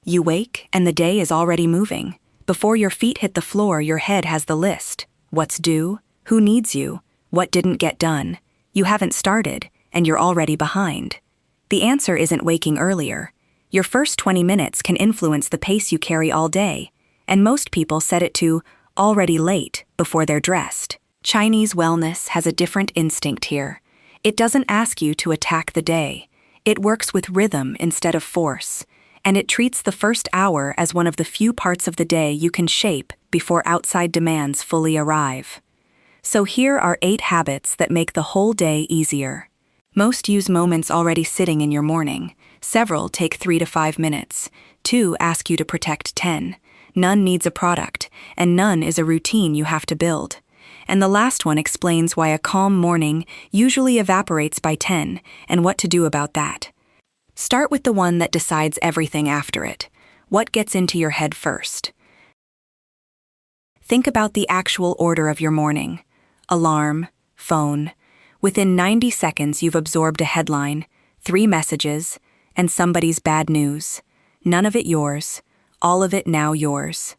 You wake, and the day is already moving. Before your feet hit the floor, your head has the list. What's due? Who needs you? What didn't get done? You haven't started, and you're already behind. The answer isn't waking earlier. Your first 20 minutes can influence the pace you carry all day, and most people set it to already late before they're dressed. Chinese wellness has a different instinct here. It doesn't ask you to attack the day. It works with rhythm instead of force, and it treats the first hour as one of the few parts of the day you can shape before outside demands fully arrive. So here are 8 habits that make the whole day easier. Most use moments already sitting in your morning. Several take 3 to 5 minutes. 2 ask you to protect 10. None needs a product, and none is a routine you have to build. And the last one explains why a calm morning usually evaporates by 10 and what to do about that. Start with the one that decides everything after it. What gets into your head first? Think about the actual order of your morning. Alarm, phone. Within 90 seconds, you've absorbed a headline, 3 messages, and somebody's bad news. None of it yours, all of it now yours.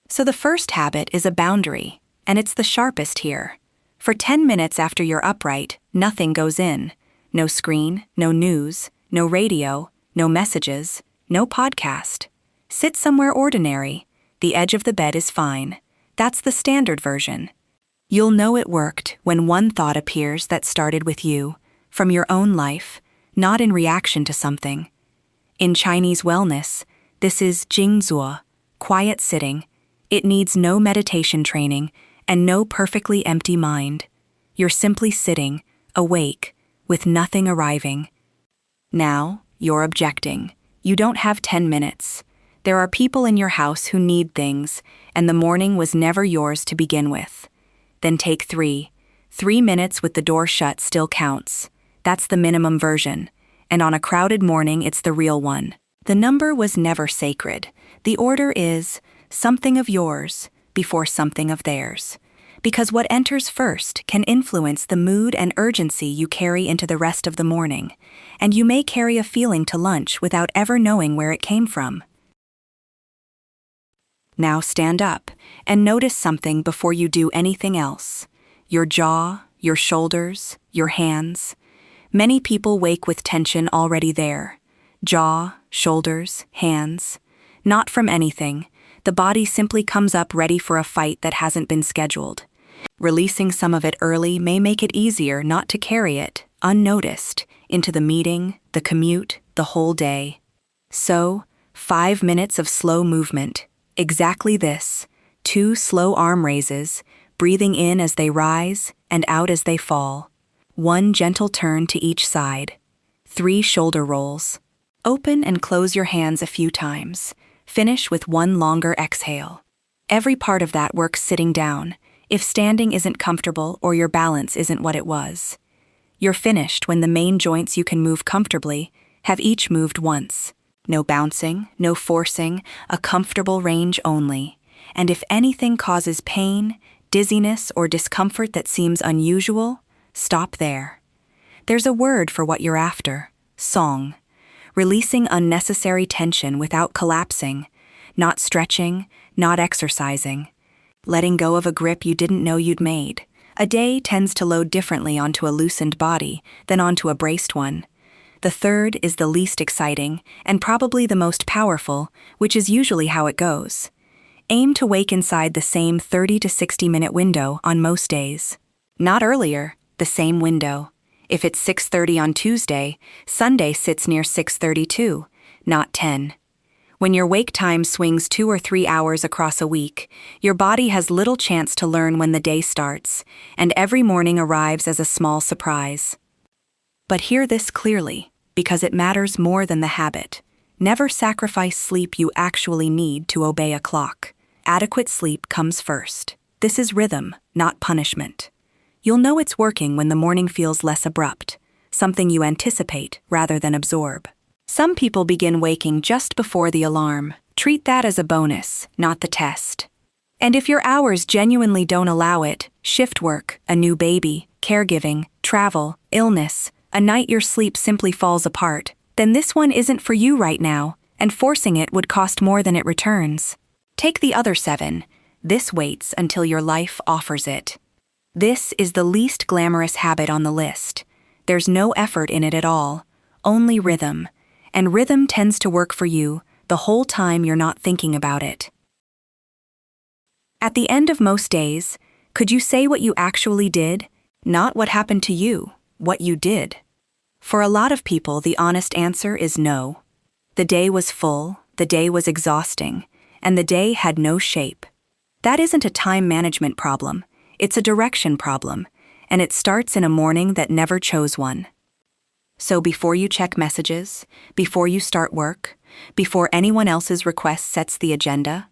So the first habit is a boundary, and it's the sharpest here. For 10 minutes after you're upright, nothing goes in. No screen, no news, no radio, no messages, no podcast. Sit somewhere ordinary. The edge of the bed is fine. That's the standard version. You'll know it worked when one thought appears that started with you, from your own life, not in reaction to something. In Chinese wellness, this is jìng, quiet sitting. It needs no meditation training and no perfectly empty mind. You're simply sitting, awake, with nothing arriving. Now, you're objecting. You don't have 10 minutes. There are people in your house who need things, and the morning was never yours to begin with. Then take 3. 3 minutes with the door shut still counts. That's the minimum version. And on a crowded morning, it's the real one. The number was never sacred. The order is something of yours before something of theirs. Because what enters first can influence the mood and urgency you carry into the rest of the morning. And you may carry a feeling to lunch without ever knowing where it came from. Now stand up and notice something before you do anything else. Your jaw, your shoulders, your hands. Many people wake with tension already there. Jaw, shoulders, hands. Not from anything. The body simply comes up ready for a fight that hasn't been scheduled. Releasing some of it early may make it easier not to carry it, unnoticed, into the meeting, the commute, the whole day. So, 5 minutes of slow movement. Exactly this. 2 slow arm raises, breathing in as they rise and out as they fall. 1 gentle turn to each side. 3 shoulder rolls. Open and close your hands a few times. Finish with 1 longer exhale. Every part of that works sitting down, if standing isn't comfortable or your balance isn't what it was. You're finished when the main joints you can move comfortably have each moved once. No bouncing, no forcing, a comfortable range only. And if anything causes pain, dizziness, or discomfort that seems unusual, stop there. There's a word for what you're after: sōng. Releasing unnecessary tension without collapsing, not stretching, not exercising. Letting go of a grip you didn't know you'd made. A day tends to load differently onto a loosened body than onto a braced one. The third is the least exciting and probably the most powerful, which is usually how it goes. Aim to wake inside the same 30 to 60-minute window on most days. Not earlier, the same window. If it's 6:30 on Tuesday, Sunday sits near 6:32, not 10. When your wake time swings 2 or 3 hours across a week, your body has little chance to learn when the day starts, and every morning arrives as a small surprise. But hear this clearly, because it matters more than the habit. Never sacrifice sleep you actually need to obey a clock. Adequate sleep comes first. This is rhythm, not punishment. You'll know it's working when the morning feels less abrupt, something you anticipate rather than absorb. Some people begin waking just before the alarm. Treat that as a bonus, not the test. And if your hours genuinely don't allow it, shift work, a new baby, caregiving, travel, illness, a night your sleep simply falls apart, then this one isn't for you right now, and forcing it would cost more than it returns. Take the other 7. This waits until your life offers it. This is the least glamorous habit on the list. There's no effort in it at all, only rhythm. And rhythm tends to work for you the whole time you're not thinking about it. At the end of most days, could you say what you actually did? Not what happened to you, what you did. For a lot of people, the honest answer is no. The day was full, the day was exhausting, and the day had no shape. That isn't a time management problem, it's a direction problem, and it starts in a morning that never chose one. So before you check messages, before you start work, before anyone else's request sets the agenda,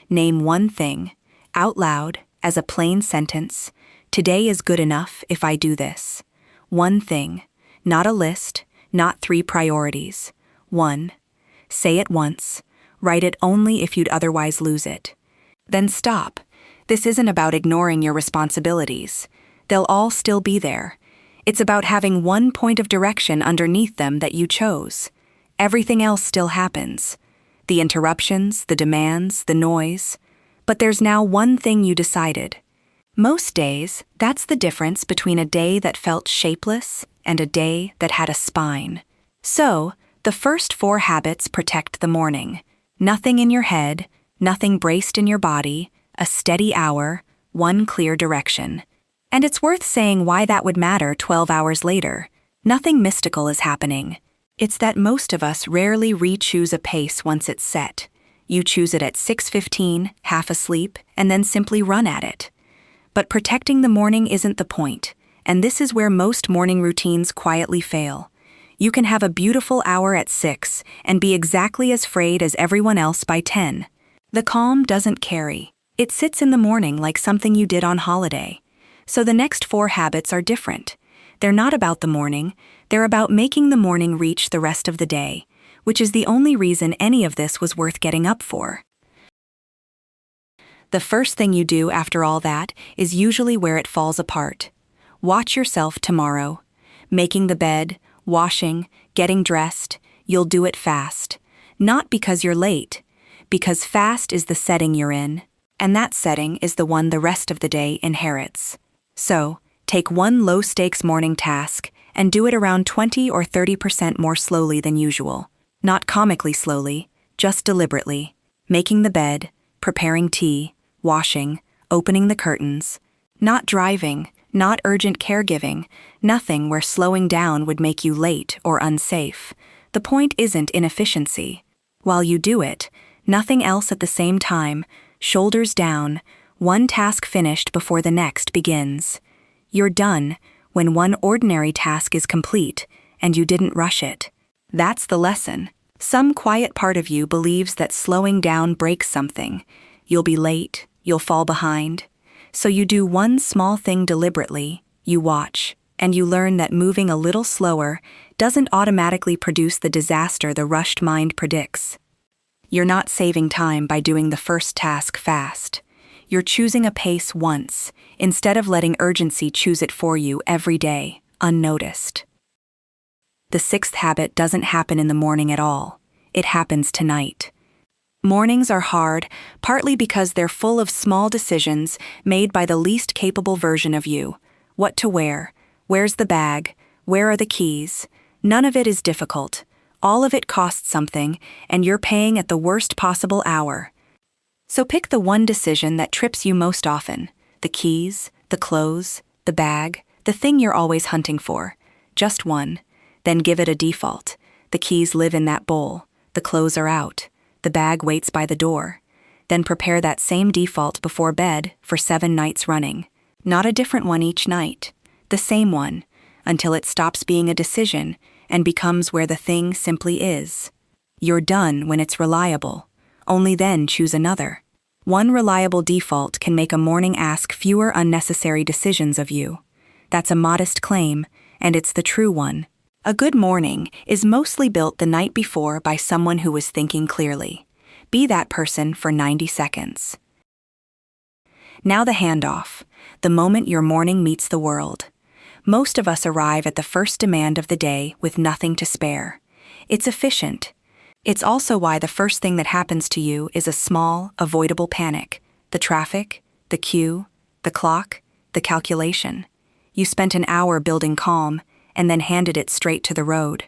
name one thing, out loud, as a plain sentence. Today is good enough if I do this. One thing, not a list, not 3 priorities. One. Say it once. Write it only if you'd otherwise lose it. Then stop. This isn't about ignoring your responsibilities. They'll all still be there. It's about having one point of direction underneath them that you chose. Everything else still happens. The interruptions, the demands, the noise. But there's now one thing you decided. Most days, that's the difference between a day that felt shapeless and a day that had a spine. So, the first 4 habits protect the morning. Nothing in your head, nothing braced in your body, a steady hour, one clear direction. And it's worth saying why that would matter 12 hours later. Nothing mystical is happening. It's that most of us rarely re-choose a pace once it's set. You choose it at 6:15, half asleep, and then simply run at it. But protecting the morning isn't the point, and this is where most morning routines quietly fail. You can have a beautiful hour at 6 and be exactly as frayed as everyone else by 10. The calm doesn't carry. It sits in the morning like something you did on holiday. So the next 4 habits are different. They're not about the morning, they're about making the morning reach the rest of the day, which is the only reason any of this was worth getting up for. The first thing you do after all that is usually where it falls apart. Watch yourself tomorrow. Making the bed, washing, getting dressed, you'll do it fast. Not because you're late, because fast is the setting you're in, and that setting is the one the rest of the day inherits. So, take one low-stakes morning task and do it around 20 or 30% more slowly than usual. Not comically slowly, just deliberately. Making the bed, preparing tea, washing, opening the curtains. Not driving, not urgent caregiving, nothing where slowing down would make you late or unsafe. The point isn't inefficiency. While you do it, nothing else at the same time, shoulders down, one task finished before the next begins. You're done when one ordinary task is complete and you didn't rush it. That's the lesson. Some quiet part of you believes that slowing down breaks something. You'll be late, you'll fall behind. So you do one small thing deliberately, you watch, and you learn that moving a little slower doesn't automatically produce the disaster the rushed mind predicts. You're not saving time by doing the first task fast. You're choosing a pace once, instead of letting urgency choose it for you every day, unnoticed. The 6th habit doesn't happen in the morning at all. It happens tonight. Mornings are hard, partly because they're full of small decisions made by the least capable version of you. What to wear? Where's the bag? Where are the keys? None of it is difficult. All of it costs something, and you're paying at the worst possible hour. So pick the one decision that trips you most often. The keys, the clothes, the bag, the thing you're always hunting for. Just one. Then give it a default. The keys live in that bowl. The clothes are out. The bag waits by the door. Then prepare that same default before bed for 7 nights running. Not a different one each night. The same one, until it stops being a decision and becomes where the thing simply is. You're done when it's reliable. Only then choose another. One reliable default can make a morning ask fewer unnecessary decisions of you. That's a modest claim, and it's the true one. A good morning is mostly built the night before by someone who was thinking clearly. Be that person for 90 seconds. Now the handoff, the moment your morning meets the world. Most of us arrive at the first demand of the day with nothing to spare. It's efficient. It's also why the first thing that happens to you is a small, avoidable panic. The traffic, the queue, the clock, the calculation. You spent an hour building calm and then handed it straight to the road.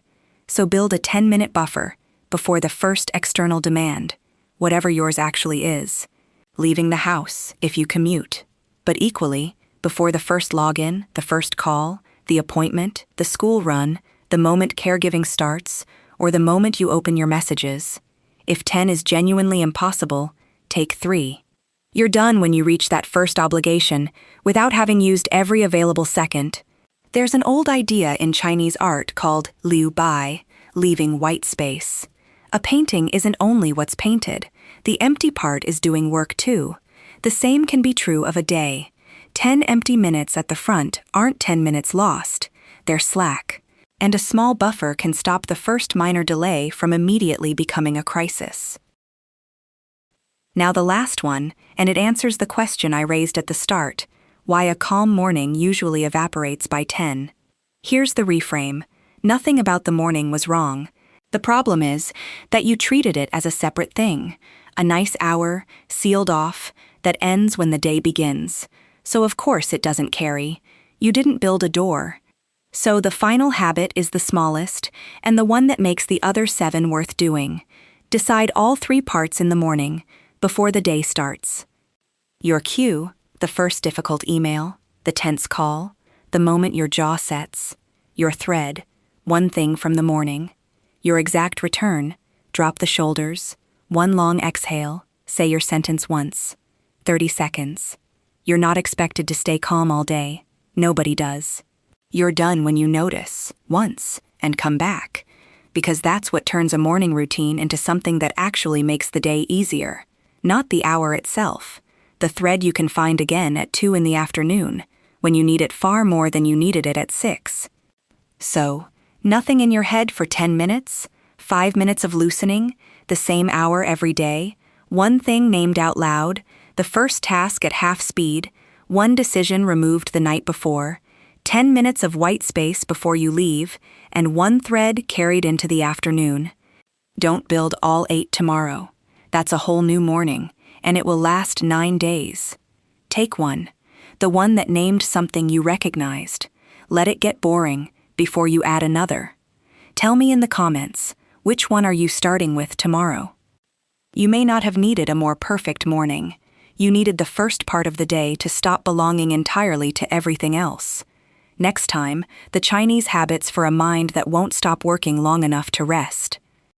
So build a 10-minute buffer before the first external demand, whatever yours actually is. Leaving the house, if you commute. But equally, before the first login, the first call, the appointment, the school run, the moment caregiving starts, or the moment you open your messages. If 10 is genuinely impossible, take 3. You're done when you reach that first obligation, without having used every available second. There's an old idea in Chinese art called liu bai, leaving white space. A painting isn't only what's painted. The empty part is doing work too. The same can be true of a day. 10 empty minutes at the front aren't 10 minutes lost. They're slack. And a small buffer can stop the first minor delay from immediately becoming a crisis. Now the last one, and it answers the question I raised at the start, why a calm morning usually evaporates by 10. Here's the reframe. Nothing about the morning was wrong. The problem is that you treated it as a separate thing, a nice hour, sealed off, that ends when the day begins. So of course it doesn't carry. You didn't build a door. So the final habit is the smallest, and the one that makes the other 7 worth doing. Decide all 3 parts in the morning, before the day starts. Your cue, the first difficult email, the tense call, the moment your jaw sets. Your thread, one thing from the morning. Your exact return, drop the shoulders, one long exhale, say your sentence once. 30 seconds. You're not expected to stay calm all day. Nobody does. You're done when you notice, once, and come back. Because that's what turns a morning routine into something that actually makes the day easier. Not the hour itself. The thread you can find again at 2 in the afternoon, when you need it far more than you needed it at 6. So, nothing in your head for 10 minutes, 5 minutes of loosening, the same hour every day, one thing named out loud, the first task at half speed, one decision removed the night before, 10 minutes of white space before you leave, and one thread carried into the afternoon. Don't build all 8 tomorrow. That's a whole new morning, and it will last 9 days. Take one, the one that named something you recognized. Let it get boring before you add another. Tell me in the comments, which one are you starting with tomorrow? You may not have needed a more perfect morning. You needed the first part of the day to stop belonging entirely to everything else. Next time, the Chinese habits for a mind that won't stop working long enough to rest.